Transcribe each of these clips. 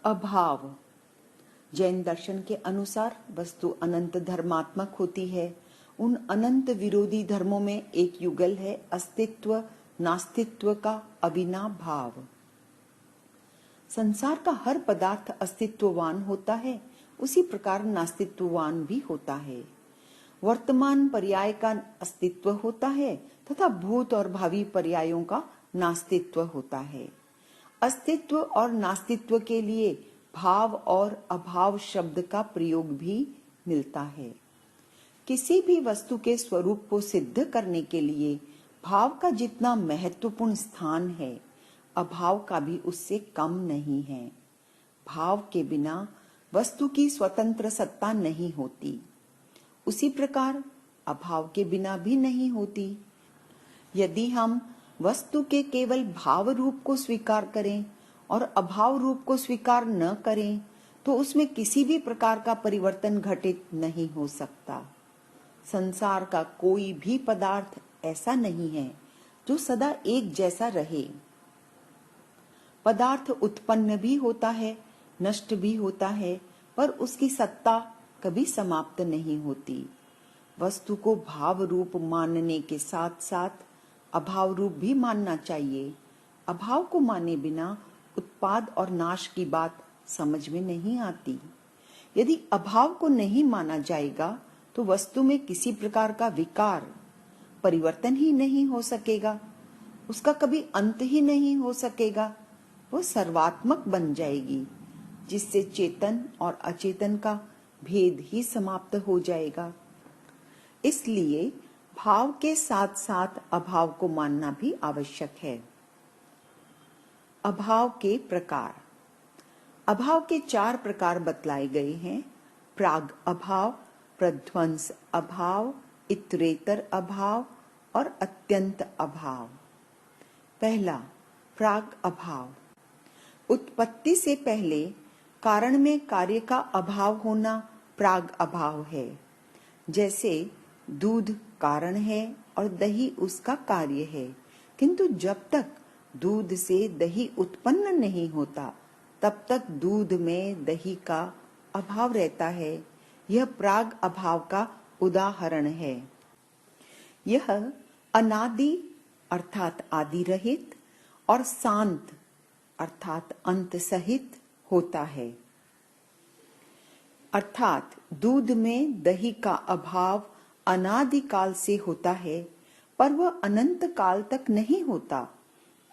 अभाव। जैन दर्शन के अनुसार वस्तु अनंत धर्मात्मक होती है। उन अनंत विरोधी धर्मों में एक युगल है अस्तित्व नास्तित्व का अविनाभाव भाव। संसार का हर पदार्थ अस्तित्ववान होता है, उसी प्रकार नास्तित्ववान भी होता है। वर्तमान पर्याय का अस्तित्व होता है तथा भूत और भावी पर्यायों का नास्तित्व होता है। अस्तित्व और नास्तित्व के लिए भाव और अभाव शब्द का प्रयोग भी मिलता है। किसी भी वस्तु के स्वरूप को सिद्ध करने के लिए भाव का जितना महत्वपूर्ण स्थान है, अभाव का भी उससे कम नहीं है। भाव के बिना वस्तु की स्वतंत्र सत्ता नहीं होती, उसी प्रकार अभाव के बिना भी नहीं होती। यदि हम वस्तु के केवल भाव रूप को स्वीकार करें और अभाव रूप को स्वीकार न करें, तो उसमें किसी भी प्रकार का परिवर्तन घटित नहीं हो सकता। संसार का कोई भी पदार्थ ऐसा नहीं है जो सदा एक जैसा रहे। पदार्थ उत्पन्न भी होता है, नष्ट भी होता है, पर उसकी सत्ता कभी समाप्त नहीं होती। वस्तु को भाव रूप मानने के साथ साथ अभाव रूप भी मानना चाहिए। अभाव को माने बिना उत्पाद और नाश की बात समझ में नहीं आती। यदि अभाव को नहीं माना जाएगा तो वस्तु में किसी प्रकार का विकार परिवर्तन ही नहीं हो सकेगा, उसका कभी अंत ही नहीं हो सकेगा। वो सर्वात्मक बन जाएगी, जिससे चेतन और अचेतन का भेद ही समाप्त हो जाएगा। इसलिए भाव के साथ साथ अभाव को मानना भी आवश्यक है। अभाव के प्रकार। अभाव के 4 प्रकार बतलाए गए हैं: प्राग अभाव, प्रध्वंस अभाव, इतरेतर अभाव और अत्यंत अभाव। पहला, प्राग अभाव। उत्पत्ति से पहले कारण में कार्य का अभाव होना प्राग अभाव है। जैसे दूध कारण है और दही उसका कार्य है, किंतु जब तक दूध से दही उत्पन्न नहीं होता तब तक दूध में दही का अभाव रहता है। यह प्राग अभाव का उदाहरण है। यह अनादि अर्थात आदि रहित और शांत अर्थात अंत सहित होता है। अर्थात दूध में दही का अभाव अनादिकाल से होता है, पर वह अनंत काल तक नहीं होता।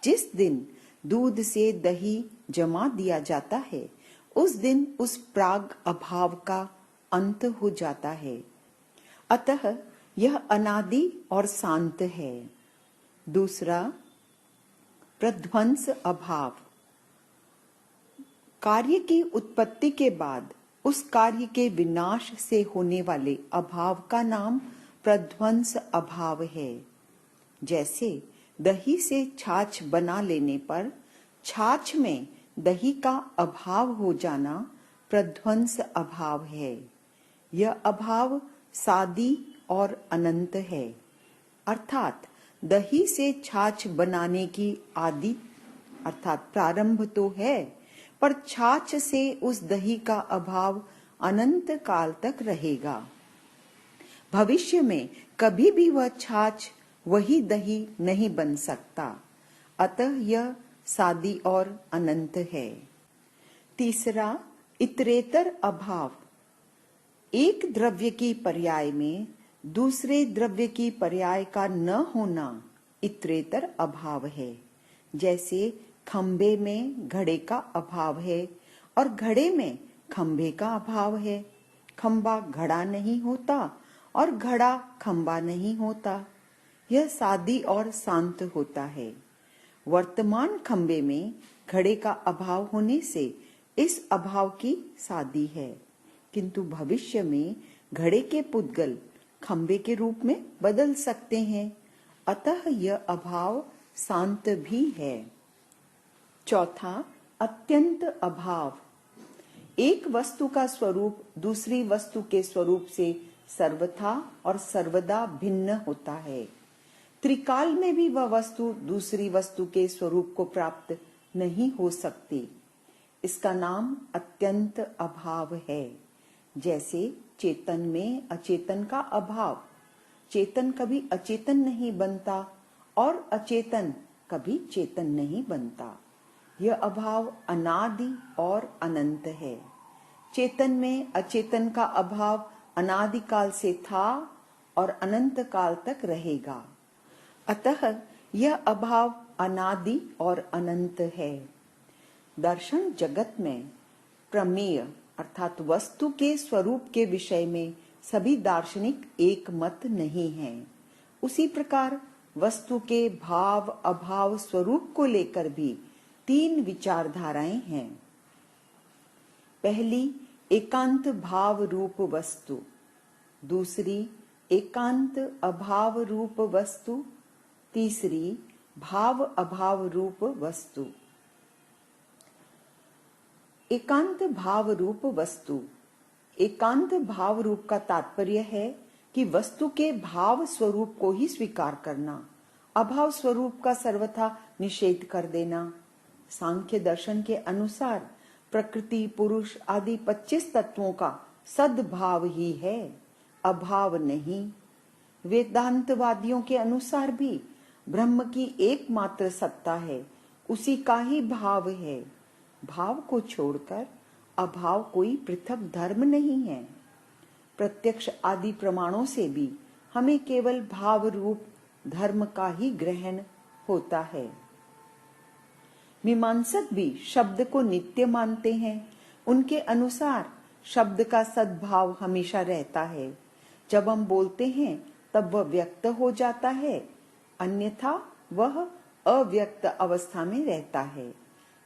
जिस दिन दूध से दही जमा दिया जाता है, उस दिन उस प्राग अभाव का अंत हो जाता है। अतः यह अनादि और शांत है। दूसरा, प्रध्वंस अभाव। कार्य की उत्पत्ति के बाद उस कार्य के विनाश से होने वाले अभाव का नाम प्रध्वंस अभाव है। जैसे दही से छाछ बना लेने पर छाछ में दही का अभाव हो जाना प्रध्वंस अभाव है। यह अभाव सादी और अनंत है। अर्थात दही से छाछ बनाने की आदि अर्थात प्रारंभ तो है, पर छाछ से उस दही का अभाव अनंत काल तक रहेगा। भविष्य में कभी भी वह छाछ वही दही नहीं बन सकता। अतः यह सादी और अनंत है। तीसरा, इतरेतर अभाव। एक द्रव्य की पर्याय में दूसरे द्रव्य की पर्याय का न होना इतरेतर अभाव है। जैसे खंबे में घड़े का अभाव है और घड़े में खंबे का अभाव है। खंबा घड़ा नहीं होता और घड़ा खंबा नहीं होता। यह सादी और शांत होता है। वर्तमान खंबे में घड़े का अभाव होने से इस अभाव की सादी है, किंतु भविष्य में घड़े के पुद्गल खंबे के रूप में बदल सकते हैं। अतः यह अभाव शांत भी है। चौथा, अत्यंत अभाव। एक वस्तु का स्वरूप दूसरी वस्तु के स्वरूप से सर्वथा और सर्वदा भिन्न होता है। त्रिकाल में भी वह वस्तु दूसरी वस्तु के स्वरूप को प्राप्त नहीं हो सकती। इसका नाम अत्यंत अभाव है। जैसे चेतन में अचेतन का अभाव, चेतन कभी अचेतन नहीं बनता और अचेतन कभी चेतन नहीं बनता। यह अभाव अनादि और अनंत है। चेतन में अचेतन का अभाव अनादिकाल से था और अनंत काल तक रहेगा। अतः यह अभाव अनादि और अनंत है। दर्शन जगत में प्रमेय अर्थात वस्तु के स्वरूप के विषय में सभी दार्शनिक एक मत नहीं हैं। उसी प्रकार वस्तु के भाव अभाव स्वरूप को लेकर भी तीन विचारधाराएं हैं। पहली एकांत भाव रूप वस्तु, दूसरी एकांत अभाव रूप वस्तु, तीसरी भाव अभाव रूप वस्तु। एकांत भाव रूप वस्तु, एकांत भाव रूप का तात्पर्य है कि वस्तु के भाव स्वरूप को ही स्वीकार करना, अभाव स्वरूप का सर्वथा निषेध कर देना। सांख्य दर्शन के अनुसार प्रकृति पुरुष आदि 25 तत्वों का सद्भाव ही है, अभाव नहीं। वेदांतवादियों के अनुसार भी ब्रह्म की एकमात्र सत्ता है, उसी का ही भाव है। भाव को छोड़कर अभाव कोई पृथक धर्म नहीं है। प्रत्यक्ष आदि प्रमाणों से भी हमें केवल भाव रूप धर्म का ही ग्रहण होता है। मीमांसक भी शब्द को नित्य मानते हैं। उनके अनुसार शब्द का सद्भाव हमेशा रहता है। जब हम बोलते हैं तब वह व्यक्त हो जाता है, अन्यथा वह अव्यक्त अवस्था में रहता है।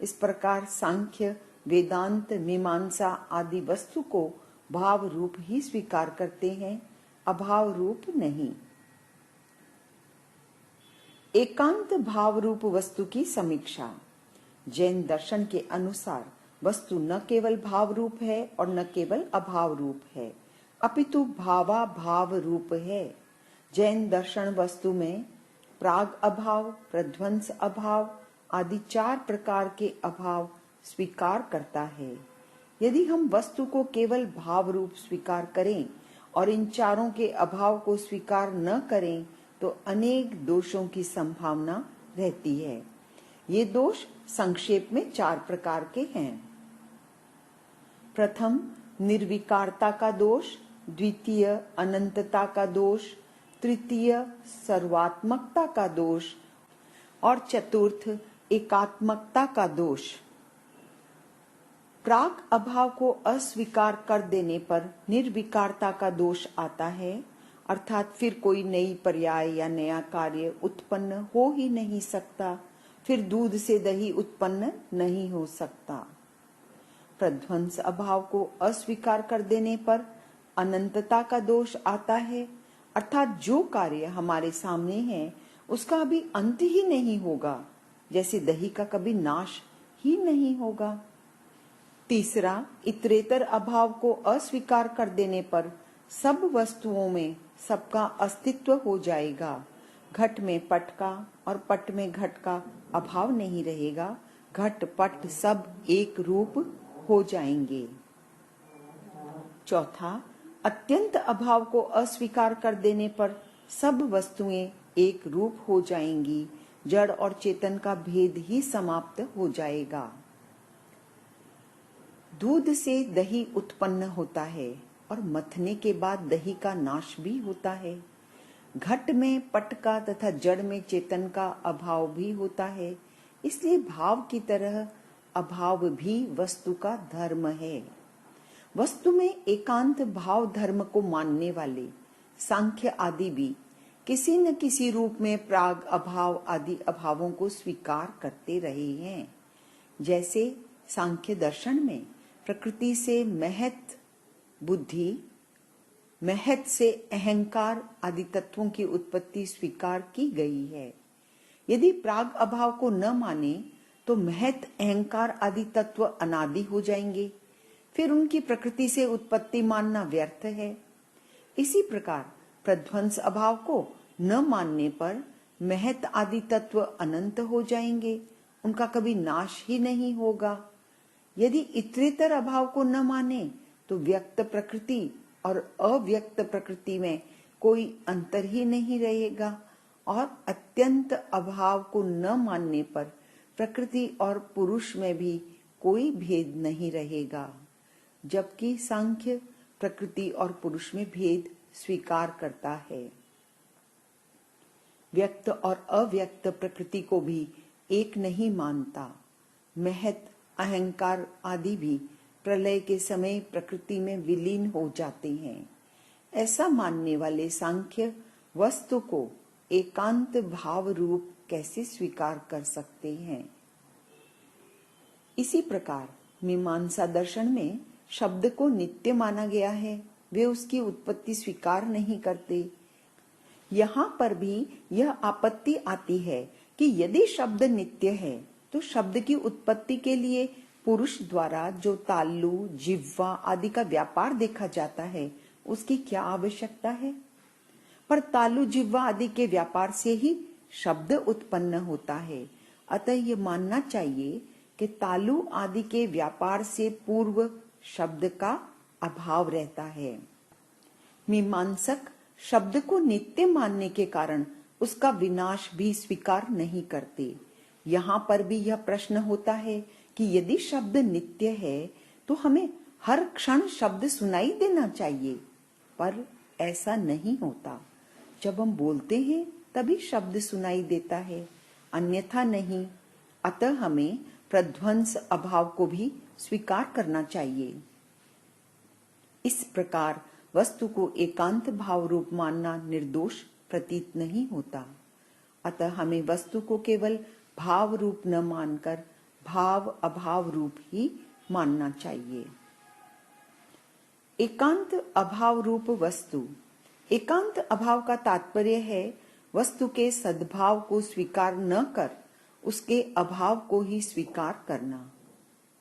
इस प्रकार सांख्य वेदांत मीमांसा आदि वस्तु को भाव रूप ही स्वीकार करते हैं, अभाव रूप नहीं। एकांत भाव रूप वस्तु की समीक्षा। जैन दर्शन के अनुसार वस्तु न केवल भाव रूप है और न केवल अभाव रूप है, अपितु भावा भाव रूप है। जैन दर्शन वस्तु में प्राग अभाव, प्रध्वंस अभाव आदि 4 प्रकार के अभाव स्वीकार करता है। यदि हम वस्तु को केवल भाव रूप स्वीकार करें और इन चारों के अभाव को स्वीकार न करें तो अनेक दोषों की संभावना रहती है। ये दोष संक्षेप में 4 प्रकार के हैं। प्रथम निर्विकारता का दोष, द्वितीय अनंतता का दोष, तृतीय सर्वात्मकता का दोष और चतुर्थ एकात्मकता का दोष। प्राक अभाव को अस्वीकार कर देने पर निर्विकारता का दोष आता है, अर्थात फिर कोई नई पर्याय या नया कार्य उत्पन्न हो ही नहीं सकता, फिर दूध से दही उत्पन्न नहीं हो सकता। प्रध्वंस अभाव को अस्वीकार कर देने पर अनंतता का दोष आता है, अर्थात जो कार्य हमारे सामने है उसका अभी अंत ही नहीं होगा, जैसे दही का कभी नाश ही नहीं होगा। तीसरा इतरेतर अभाव को अस्वीकार कर देने पर सब वस्तुओं में सबका अस्तित्व हो जाएगा। घट में पट का और पट में घट का अभाव नहीं रहेगा, घट पट सब एक रूप हो जाएंगे। चौथा अत्यंत अभाव को अस्वीकार कर देने पर सब वस्तुएं एक रूप हो जाएंगी, जड़ और चेतन का भेद ही समाप्त हो जाएगा। दूध से दही उत्पन्न होता है और मथने के बाद दही का नाश भी होता है। घट में पट का तथा जड़ में चेतन का अभाव भी होता है, इसलिए भाव की तरह अभाव भी वस्तु का धर्म है। वस्तु में एकांत भाव धर्म को मानने वाले सांख्य आदि भी किसी न किसी रूप में प्राग अभाव आदि अभावों को स्वीकार करते रहे हैं। जैसे सांख्य दर्शन में प्रकृति से महत बुद्धि, महत से अहंकार आदि तत्वों की उत्पत्ति स्वीकार की गई है। यदि प्राग अभाव को न माने तो महत अहंकार आदि तत्व अनादि हो जाएंगे, फिर उनकी प्रकृति से उत्पत्ति मानना व्यर्थ है। इसी प्रकार प्रध्वंस अभाव को न मानने पर महत आदि तत्व अनंत हो जाएंगे, उनका कभी नाश ही नहीं होगा। यदि इतरेतर अभाव को न माने तो व्यक्त प्रकृति और अव्यक्त प्रकृति में कोई अंतर ही नहीं रहेगा, और अत्यंत अभाव को न मानने पर प्रकृति और पुरुष में भी कोई भेद नहीं रहेगा। जबकि सांख्य प्रकृति और पुरुष में भेद स्वीकार करता है। व्यक्त और अव्यक्त प्रकृति को भी एक नहीं मानता। महत, अहंकार आदि भी प्रलय के समय प्रकृति में विलीन हो जाते हैं। ऐसा मानने वाले सांख्य वस्तु को एकांत भाव रूप कैसे स्वीकार कर सकते हैं? इसी प्रकार मीमांसा दर्शन में शब्द को नित्य माना गया है, वे उसकी उत्पत्ति स्वीकार नहीं करते। यहाँ पर भी यह आपत्ति आती है कि यदि शब्द नित्य है तो शब्द की उत्पत्ति के लिए पुरुष द्वारा जो तालु, जिह्वा आदि का व्यापार देखा जाता है, उसकी क्या आवश्यकता है? पर तालु, जिह्वा आदि के व्यापार से ही शब्द उत्पन्न होता है। अतः ये मानना चाहिए कि तालु आदि के व्यापार से पूर्व शब्द का अभाव रहता है। मीमांसक शब्द को नित्य मानने के कारण उसका विनाश भी स्वीकार नहीं करते। यहाँ पर भी यह प्रश्न होता है कि यदि शब्द नित्य है तो हमें हर क्षण शब्द सुनाई देना चाहिए, पर ऐसा नहीं होता। जब हम बोलते हैं तभी शब्द सुनाई देता है, अन्यथा नहीं। अतः हमें प्रध्वंस अभाव को भी स्वीकार करना चाहिए। इस प्रकार वस्तु को एकांत भाव रूप मानना निर्दोष प्रतीत नहीं होता। अतः हमें वस्तु को केवल भाव रूप न मानकर भाव अभाव रूप ही मानना चाहिए। एकांत अभाव रूप वस्तु। एकांत अभाव का तात्पर्य है वस्तु के सद्भाव को स्वीकार न कर उसके अभाव को ही स्वीकार करना।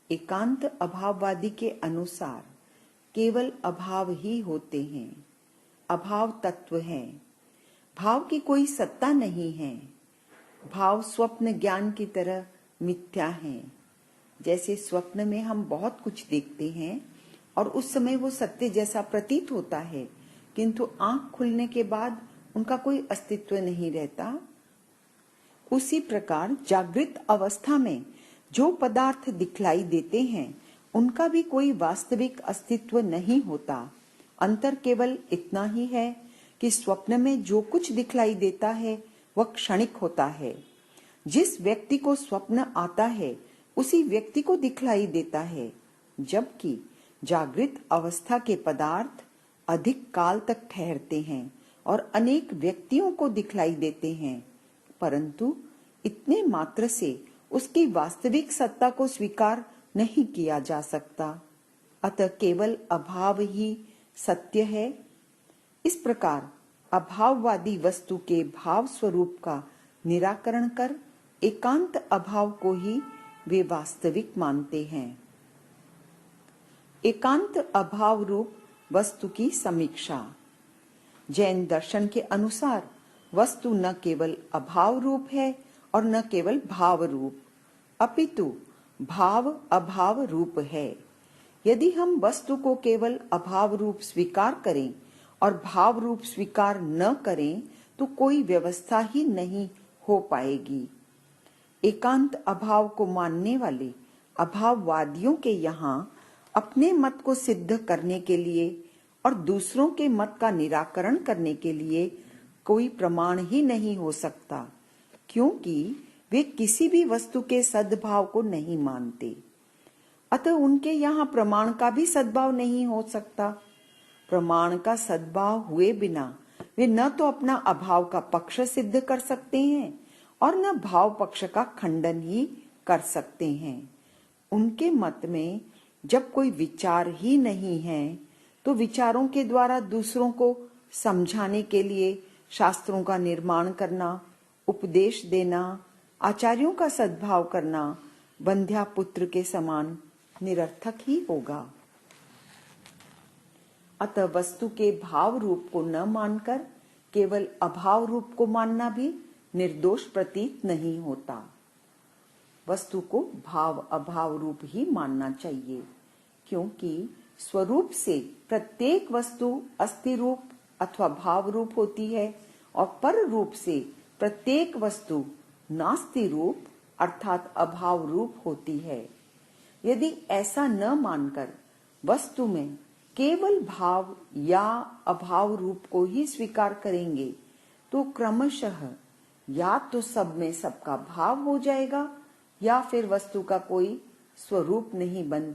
एकांत अभाववादी के अनुसार केवल अभाव ही होते हैं, अभाव तत्व है, भाव की कोई सत्ता नहीं है। भाव स्वप्न ज्ञान की तरह मिथ्या है। जैसे स्वप्न में हम बहुत कुछ देखते हैं और उस समय वो सत्य जैसा प्रतीत होता है, किंतु आंख खुलने के बाद उनका कोई अस्तित्व नहीं रहता। उसी प्रकार जागृत अवस्था में जो पदार्थ दिखलाई देते हैं उनका भी कोई वास्तविक अस्तित्व नहीं होता। अंतर केवल इतना ही है कि स्वप्न में जो कुछ दिखलाई देता है वह क्षणिक होता है। जिस व्यक्ति को स्वप्न आता है उसी व्यक्ति को दिखलाई देता है, जबकि जागृत अवस्था के पदार्थ अधिक काल तक ठहरते हैं और अनेक व्यक्तियों को दिखलाई देते हैं, परंतु इतने मात्र से उसकी वास्तविक सत्ता को स्वीकार नहीं किया जा सकता। अतः केवल अभाव ही सत्य है। इस प्रकार अभाववादी वस्तु के भाव स्वरूप का निराकरण कर एकांत अभाव को ही वे वास्तविक मानते हैं। एकांत अभाव रूप वस्तु की समीक्षा। जैन दर्शन के अनुसार वस्तु न केवल अभाव रूप है और न केवल भाव रूप, अपितु भाव अभाव रूप है। यदि हम वस्तु को केवल अभाव रूप स्वीकार करें और भाव रूप स्वीकार न करें तो कोई व्यवस्था ही नहीं हो पाएगी। एकांत अभाव को मानने वाले अभाववादियों के यहाँ अपने मत को सिद्ध करने के लिए और दूसरों के मत का निराकरण करने के लिए कोई प्रमाण ही नहीं हो सकता, क्योंकि वे किसी भी वस्तु के सद्भाव को नहीं मानते। अतः उनके यहाँ प्रमाण का भी सद्भाव नहीं हो सकता। प्रमाण का सद्भाव हुए बिना वे न तो अपना अभाव का पक्ष सिद्ध कर सकते हैं और न भाव पक्ष का खंडन ही कर सकते हैं। उनके मत में जब कोई विचार ही नहीं है तो विचारों के द्वारा दूसरों को समझाने के लिए शास्त्रों का निर्माण करना, उपदेश देना, आचार्यों का सद्भाव करना बंध्या पुत्र के समान निरर्थक ही होगा। अतः वस्तु के भाव रूप को न मानकर केवल अभाव रूप को मानना भी निर्दोष प्रतीत नहीं होता। वस्तु को भाव अभाव रूप ही मानना चाहिए, क्योंकि स्वरूप से प्रत्येक वस्तु अस्थि रूप अथवा भाव रूप होती है और पर रूप से प्रत्येक वस्तु नास्ति रूप अर्थात अभाव रूप होती है। यदि ऐसा न मानकर वस्तु में केवल भाव या अभाव रूप को ही स्वीकार करेंगे तो क्रमशः या तो सब में सबका भाव हो जाएगा या फिर वस्तु का कोई स्वरूप नहीं बन